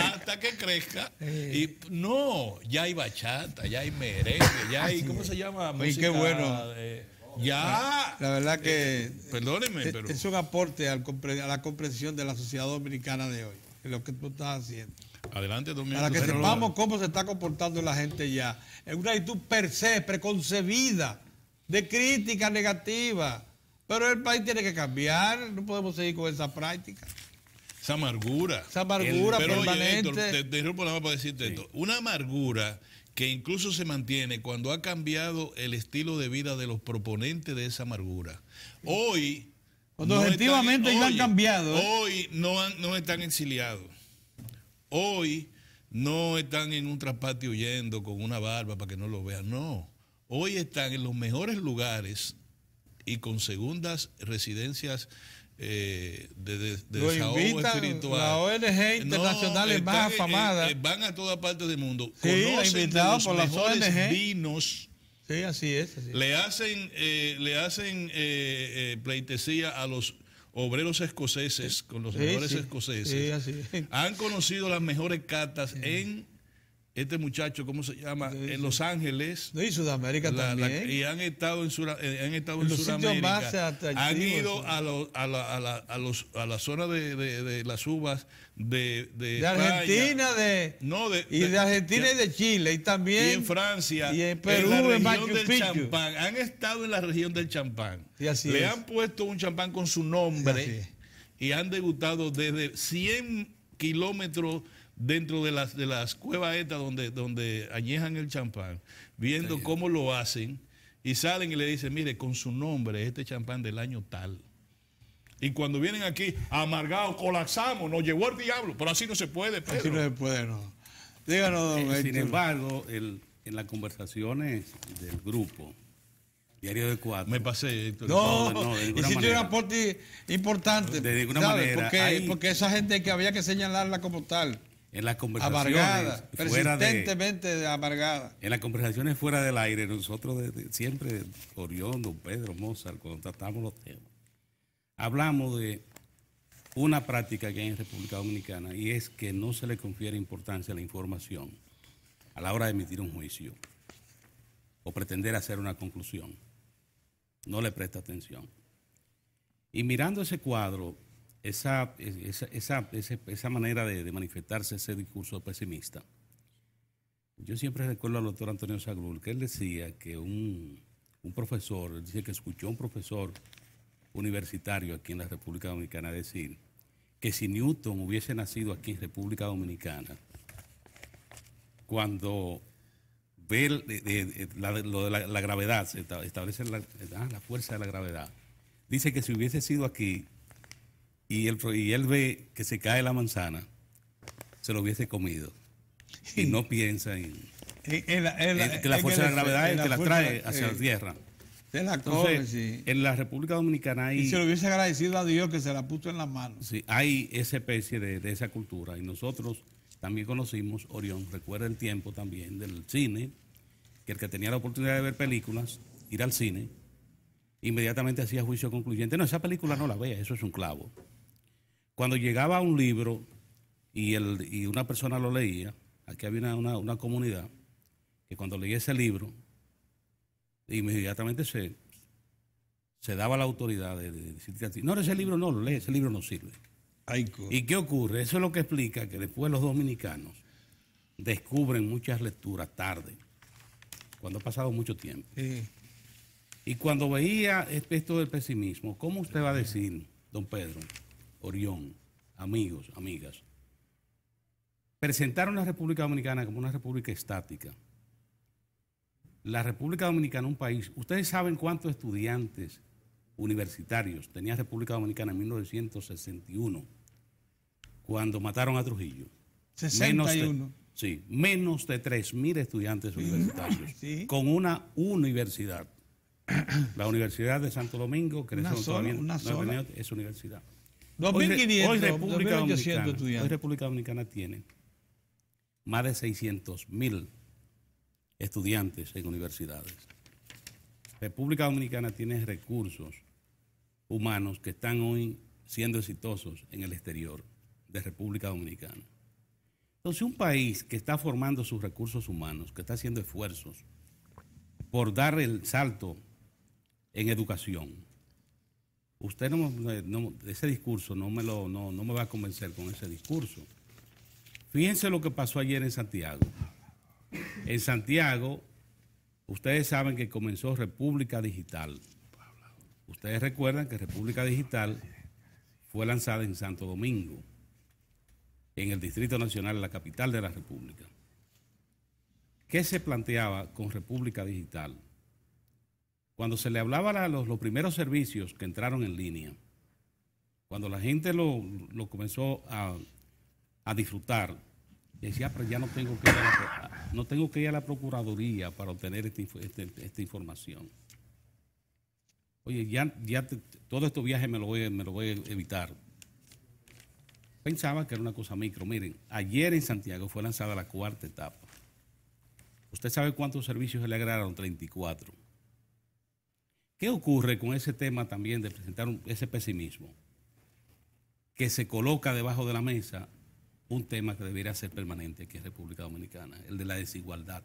crezca. Y no, ya hay bachata, ya hay merengue, ya hay, ¿cómo se llama?
Música, qué bueno.
Ya.
La verdad que
perdóneme, pero
es un aporte a la comprensión de la sociedad dominicana de hoy, en lo que tú estás haciendo.
Adelante, Domingo.
Para que sepamos cómo se está comportando la gente ya. Es una actitud per se, preconcebida, de crítica negativa. Pero el país tiene que cambiar, no podemos seguir con esa práctica.
Esa amargura.
Esa amargura permanente.
Oye, Héctor, te rompo la mano para decirte esto. Una amargura que incluso se mantiene cuando ha cambiado el estilo de vida de los proponentes de esa amargura. Hoy...
Cuando objetivamente ellos han cambiado.
Hoy no están exiliados. Hoy no están en un traspatio huyendo con una barba para que no lo vean. No. Hoy están en los mejores lugares y con segundas residencias de desahogo espiritual.
La ONG internacionales más afamadas.
Van a todas partes del mundo.
Sí,
conocen de los
por las
mejores
ONG.
vinos.
Sí, así es.
Le hacen pleitesía a los obreros escoceses, con los mejores escoceses.
Sí, así es.
Han conocido las mejores catas en este muchacho, ¿cómo se llama? En Los Ángeles.
Y Sudamérica también.
Y han estado en Sudamérica. Han ido a la zona de las uvas de
Argentina, de Argentina y de Chile. Y también.
Y en Francia.
Y en Perú,
en la región del champán. Han estado en la región del champán. Le han puesto un champán con su nombre y han degustado desde 100 kilómetros dentro de las cuevas estas donde añejan el champán, viendo cómo lo hacen, y salen y le dicen, mire, con su nombre, este champán del año tal. Y cuando vienen aquí, amargados, colapsamos, nos llevó el diablo, pero así no se puede, Pedro.
Así no se puede, no. Díganos, don Héctor.
Sin embargo, en las conversaciones del grupo, Diario de Cuatro.
Me pasé, Héctor.
No, hiciste un aporte importante.
De ninguna manera.
Porque esa gente que había que señalarla como tal.
En las conversaciones
amargada, persistentemente amargada.
En las conversaciones fuera del aire, nosotros siempre, Orión, don Pedro, Mozart, cuando tratamos los temas, hablamos de una práctica que hay en República Dominicana, y es que no se le confiere importancia a la información a la hora de emitir un juicio o pretender hacer una conclusión. No le presta atención. Y mirando ese cuadro, esa manera de manifestarse, ese discurso pesimista, yo siempre recuerdo al doctor Antonio Sagrul, que él decía que un un profesor, dice que escuchó a un profesor universitario aquí en la República Dominicana decir que si Newton hubiese nacido aquí en República Dominicana, cuando ve lo de la gravedad, se establece la fuerza de la gravedad, dice que si hubiese sido aquí y él ve que se cae la manzana, se lo hubiese comido. Y no piensa en que la fuerza de la gravedad es que la trae hacia la tierra. Entonces, sí. En la República Dominicana hay...
Y se lo hubiese agradecido a Dios que se la puso en las manos.
Sí, hay esa especie de esa cultura. Y nosotros también conocimos Orión. Recuerda el tiempo también del cine, que el que tenía la oportunidad de ver películas, ir al cine, inmediatamente hacía juicio concluyente. No, esa película no la vea, eso es un clavo. Cuando llegaba un libro y una persona lo leía, aquí había una comunidad que cuando leía ese libro, inmediatamente se daba la autoridad de decirte a ti, no, ese libro no lo lee, ese libro no sirve. ¿Y qué ocurre? Eso es lo que explica que después los dominicanos descubren muchas lecturas tarde, cuando ha pasado mucho tiempo. Sí. Y cuando veía esto del pesimismo, ¿cómo usted va a decir, don Pedro, Orión, amigos, amigas, presentaron a la República Dominicana como una república estática? La República Dominicana, un país, ¿ustedes saben cuántos estudiantes universitarios tenía República Dominicana en 1961, cuando mataron a Trujillo?
61.
Menos de 3.000 estudiantes universitarios, sí, con una universidad. La Universidad de Santo Domingo, que
una sola.
Es universidad.
2.500,
hoy República Dominicana tiene más de 600.000 estudiantes en universidades. República Dominicana tiene recursos humanos que están hoy siendo exitosos en el exterior de República Dominicana. Entonces, un país que está formando sus recursos humanos, que está haciendo esfuerzos por dar el salto en educación, usted ese discurso no me va a convencer con ese discurso. Fíjense lo que pasó ayer en Santiago. En Santiago, ustedes saben que comenzó República Digital. Ustedes recuerdan que República Digital fue lanzada en Santo Domingo, en el Distrito Nacional, la capital de la República. ¿Qué se planteaba con República Digital? Cuando se le hablaba a los primeros servicios que entraron en línea, cuando la gente lo comenzó a disfrutar, decía, pero ya no tengo que ir a la Procuraduría para obtener esta información. Oye, todo estos viajes me lo voy a evitar. Pensaba que era una cosa micro. Miren, ayer en Santiago fue lanzada la 4ª etapa. ¿Usted sabe cuántos servicios se le agregaron? 34. ¿Qué ocurre con ese tema también de presentar ese pesimismo? Que se coloca debajo de la mesa un tema que debería ser permanente aquí en República Dominicana, el de la desigualdad.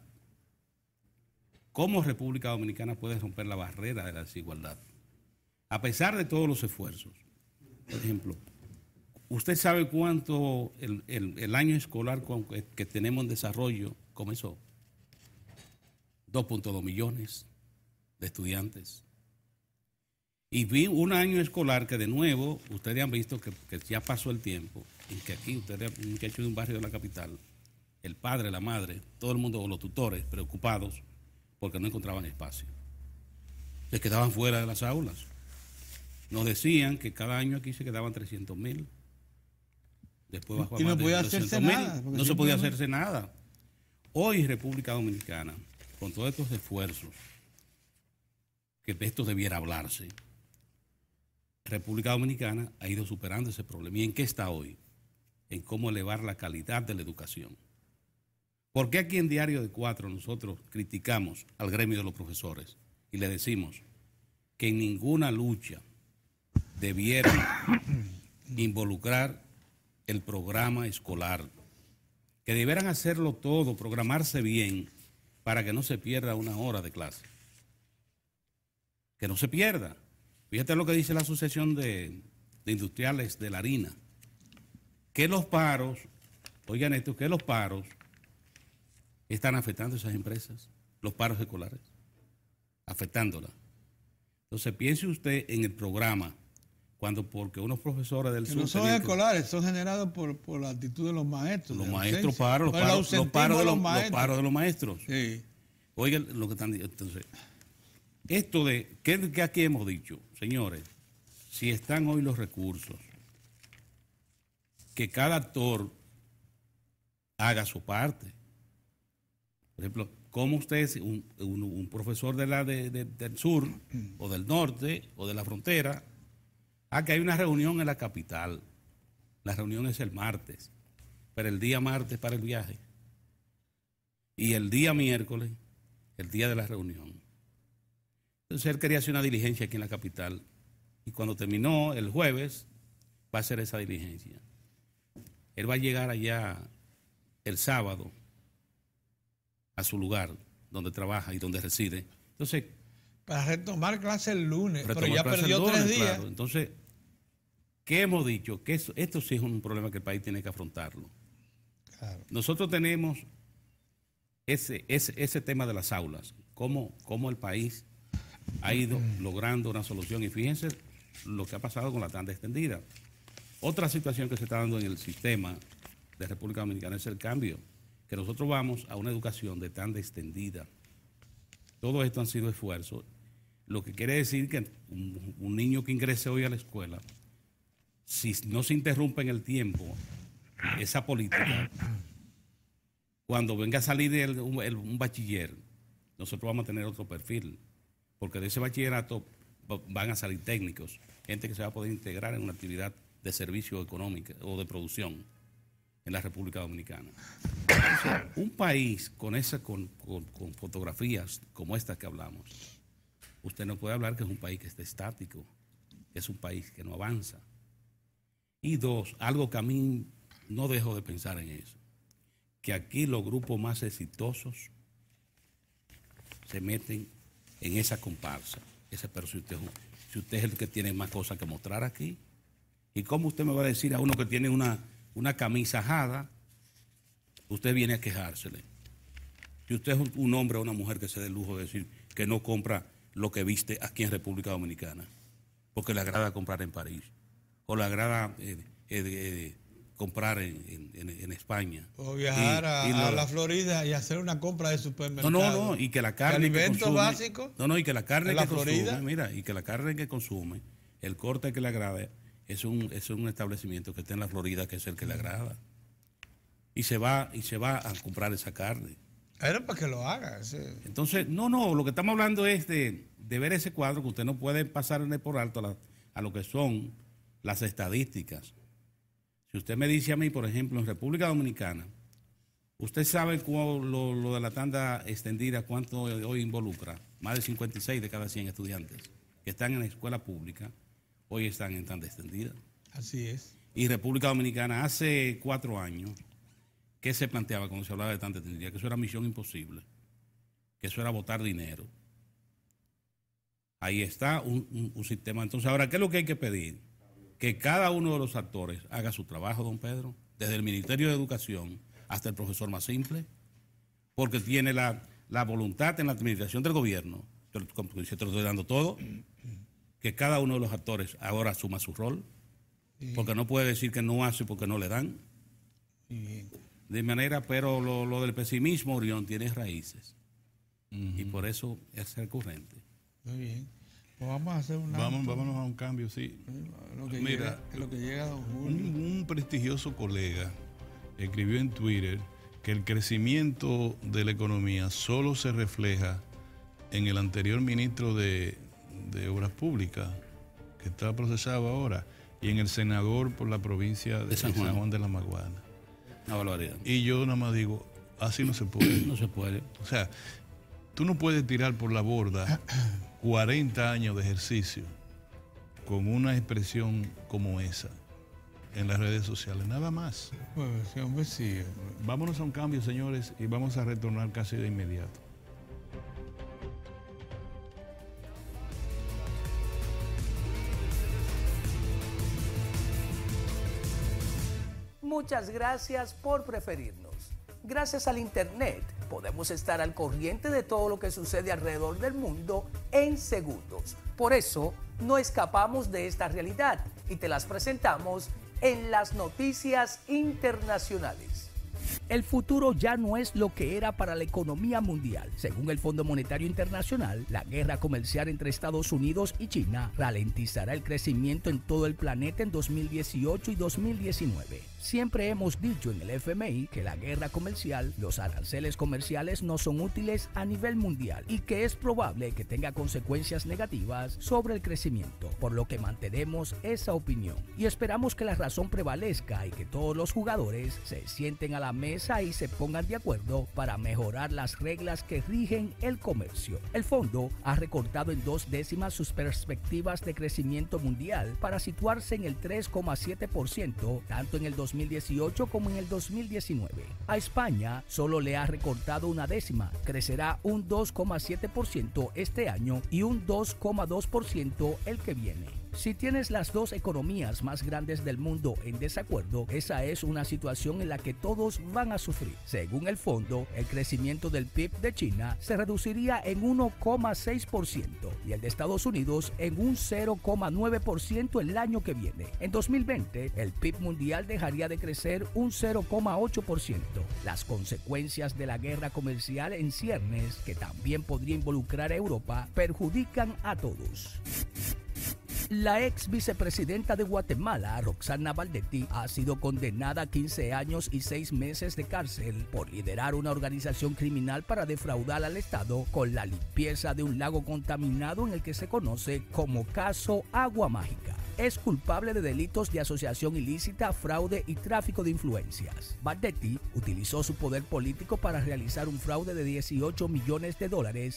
¿Cómo República Dominicana puede romper la barrera de la desigualdad? A pesar de todos los esfuerzos. Por ejemplo, ¿usted sabe cuánto el año escolar que tenemos en desarrollo comenzó? 2.2 millones de estudiantes. Y vi un año escolar que de nuevo, ustedes han visto que ya pasó el tiempo, y que aquí, ustedes, un muchacho de un barrio de la capital, el padre, la madre, todo el mundo, o los tutores, preocupados porque no encontraban espacio. Se quedaban fuera de las aulas. Nos decían que cada año aquí se quedaban 300.000. Después bajó a
más de 200.000.
No se podía hacerse nada. Hoy República Dominicana, con todos estos esfuerzos, que de esto debiera hablarse, República Dominicana ha ido superando ese problema. ¿Y en qué está hoy? En cómo elevar la calidad de la educación. ¿Por qué aquí en Diario de 4 nosotros criticamos al gremio de los profesores y le decimos que en ninguna lucha debiera involucrar el programa escolar, que debieran hacerlo todo, programarse bien para que no se pierda una hora de clase? Que no se pierda. Fíjate lo que dice la Asociación de Industriales de la Harina, que los paros, oigan esto, que los paros están afectando a esas empresas, los paros escolares. afectándola. Entonces piense usted en el programa, porque unos profesores del sur...
No son escolares, son generados por la actitud de los maestros.
Los maestros paros, los paros de los maestros.
Sí.
Oigan lo que están diciendo. Entonces, esto de, ¿qué aquí hemos dicho? Señores, si están hoy los recursos, que cada actor haga su parte. Por ejemplo, ¿cómo usted, un profesor del sur, o del norte, o de la frontera, que hay una reunión en la capital? La reunión es el martes, pero el día martes para el viaje. Y el día miércoles, el día de la reunión. Entonces él quería hacer una diligencia aquí en la capital. Y cuando terminó el jueves, va a hacer esa diligencia. Él va a llegar allá el sábado a su lugar donde trabaja y donde reside. Entonces,
para retomar clase el lunes, pero ya perdió 3 días.
Claro. Entonces, ¿qué hemos dicho? Que esto sí es un problema que el país tiene que afrontarlo. Claro. Nosotros tenemos ese tema de las aulas, cómo el país ha ido logrando una solución. Y fíjense lo que ha pasado con la tanda extendida. Otra situación que se está dando en el sistema de República Dominicana es el cambio, que nosotros vamos a una educación de tanda extendida. Todo esto han sido esfuerzos, lo que quiere decir que un niño que ingrese hoy a la escuela, si no se interrumpe en el tiempo esa política, cuando venga a salir un bachiller, nosotros vamos a tener otro perfil, porque de ese bachillerato van a salir técnicos, gente que se va a poder integrar en una actividad de servicio económico o de producción en la República Dominicana. Entonces, un país con fotografías como estas que hablamos, usted no puede hablar que es un país que está estático, que es un país que no avanza. Y dos, algo que a mí no dejo de pensar en eso, que aquí los grupos más exitosos se meten en esa comparsa. Pero si usted es el que tiene más cosas que mostrar aquí, ¿y cómo usted me va a decir a uno que tiene una camisa ajada, usted viene a quejársele? Si usted es un hombre o una mujer que se dé el lujo de decir que no compra lo que viste aquí en República Dominicana, porque le agrada comprar en París, o le agrada comprar en España.
O viajar a la Florida y hacer una compra de supermercado.
No, y que la carne
que consume, básicos.
No, y que la carne
que consume,
mira, y que la carne que consume, el corte que le agrada, es un establecimiento que está en la Florida, que es el que le agrada. Y se va a comprar esa carne.
Era para que lo haga. Sí.
Entonces, no, lo que estamos hablando es de ver ese cuadro, que usted no puede pasar por alto a lo que son las estadísticas. Si usted me dice a mí, por ejemplo, en República Dominicana, usted sabe lo de la tanda extendida, cuánto hoy involucra. Más de 56 de cada 100 estudiantes que están en la escuela pública, hoy están en tanda extendida.
Así es.
Y República Dominicana hace 4 años, ¿qué se planteaba cuando se hablaba de tanda extendida? Que eso era misión imposible, que eso era botar dinero. Ahí está un sistema. Entonces, ahora, ¿qué es lo que hay que pedir? Que cada uno de los actores haga su trabajo, don Pedro, desde el Ministerio de Educación hasta el profesor más simple, porque tiene la voluntad en la administración del gobierno, se te lo estoy dando todo, que cada uno de los actores ahora asuma su rol, porque no puede decir que no hace porque no le dan. De manera, pero lo del pesimismo, Orión, tiene raíces, y por eso es recurrente.
Muy bien. Pues vamos a hacer
vámonos a un cambio, sí. Mira,
lo que llega don Julio.
Un prestigioso colega escribió en Twitter que el crecimiento de la economía solo se refleja en el anterior ministro de Obras Públicas, que está procesado ahora, y en el senador por la provincia de San Juan de la Maguana.
Una barbaridad.
Y yo nada más digo, así no se puede.
No se puede.
O sea, tú no puedes tirar por la borda 40 años de ejercicio con una expresión como esa en las redes sociales, nada más.
Pues, sí.
Vámonos a un cambio, señores, y vamos a retornar casi de inmediato.
Muchas gracias por preferirnos. Gracias al Internet podemos estar al corriente de todo lo que sucede alrededor del mundo en segundos. Por eso no escapamos de esta realidad y te las presentamos en las noticias internacionales. El futuro ya no es lo que era para la economía mundial. Según el Fondo Monetario Internacional, la guerra comercial entre Estados Unidos y China ralentizará el crecimiento en todo el planeta en 2018 y 2019. Siempre hemos dicho en el FMI que la guerra comercial, los aranceles comerciales no son útiles a nivel mundial y que es probable que tenga consecuencias negativas sobre el crecimiento, por lo que mantenemos esa opinión y esperamos que la razón prevalezca y que todos los jugadores se sienten a la mesa y se pongan de acuerdo para mejorar las reglas que rigen el comercio. El fondo ha recortado en 2/10 sus perspectivas de crecimiento mundial para situarse en el 3,7%, tanto en el 2018 como en el 2019. A España solo le ha recortado 1/10, crecerá un 2,7% este año y un 2,2% el que viene. Si tienes las dos economías más grandes del mundo en desacuerdo, esa es una situación en la que todos van a sufrir. Según el fondo, el crecimiento del PIB de China se reduciría en 1,6% y el de Estados Unidos en un 0,9% el año que viene. En 2020, el PIB mundial dejaría de crecer un 0,8%. Las consecuencias de la guerra comercial en ciernes, que también podría involucrar a Europa, perjudican a todos. La ex vicepresidenta de Guatemala, Roxana Baldetti, ha sido condenada a 15 años y 6 meses de cárcel por liderar una organización criminal para defraudar al Estado con la limpieza de un lago contaminado en el que se conoce como caso Agua Mágica. Es culpable de delitos de asociación ilícita, fraude y tráfico de influencias. Baldetti utilizó su poder político para realizar un fraude de $18 millones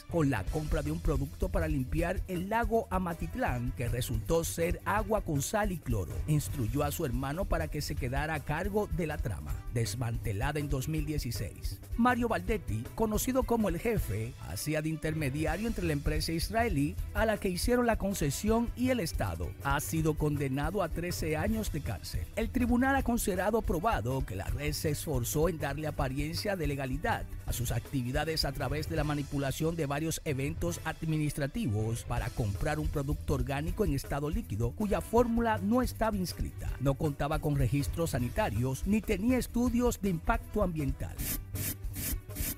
con la compra de un producto para limpiar el lago Amatitlán, que resultó ser agua con sal y cloro. Instruyó a su hermano para que se quedara a cargo de la trama, desmantelada en 2016. Mario Baldetti, conocido como el Jefe, hacía de intermediario entre la empresa israelí a la que hicieron la concesión y el Estado. Ha sido condenado a 13 años de cárcel. El tribunal ha considerado probado que la red se esforzó en darle apariencia de legalidad a sus actividades a través de la manipulación de varios eventos administrativos para comprar un producto orgánico en estado líquido cuya fórmula no estaba inscrita, no contaba con registros sanitarios ni tenía estudios de impacto ambiental.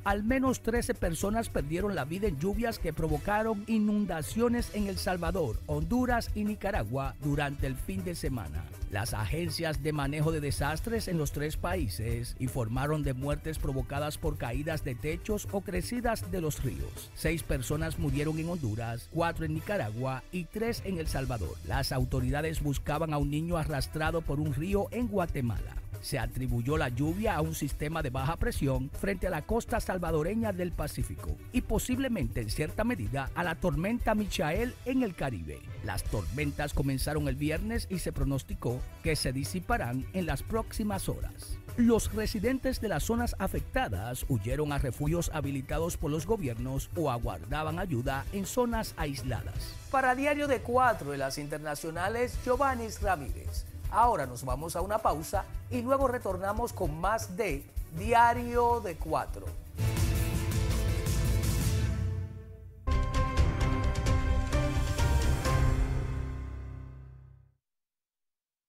Al menos 13 personas perdieron la vida en lluvias que provocaron inundaciones en El Salvador, Honduras y Nicaragua durante el fin de semana. Las agencias de manejo de desastres en los 3 países informaron de muertes provocadas por caídas de techos o crecidas de los ríos. 6 personas murieron en Honduras, 4 en Nicaragua y 3 en El Salvador. Las autoridades buscaban a un niño arrastrado por un río en Guatemala. Se atribuyó la lluvia a un sistema de baja presión frente a la costa salvadoreña del Pacífico y posiblemente en cierta medida a la tormenta Michael en el Caribe. Las tormentas comenzaron el viernes y se pronosticó que se disiparán en las próximas horas. Los residentes de las zonas afectadas huyeron a refugios habilitados por los gobiernos o aguardaban ayuda en zonas aisladas. Para Diario de 4 de las internacionales, Giovanni Ramírez. Ahora nos vamos a una pausa y luego retornamos con más de Diario de 4.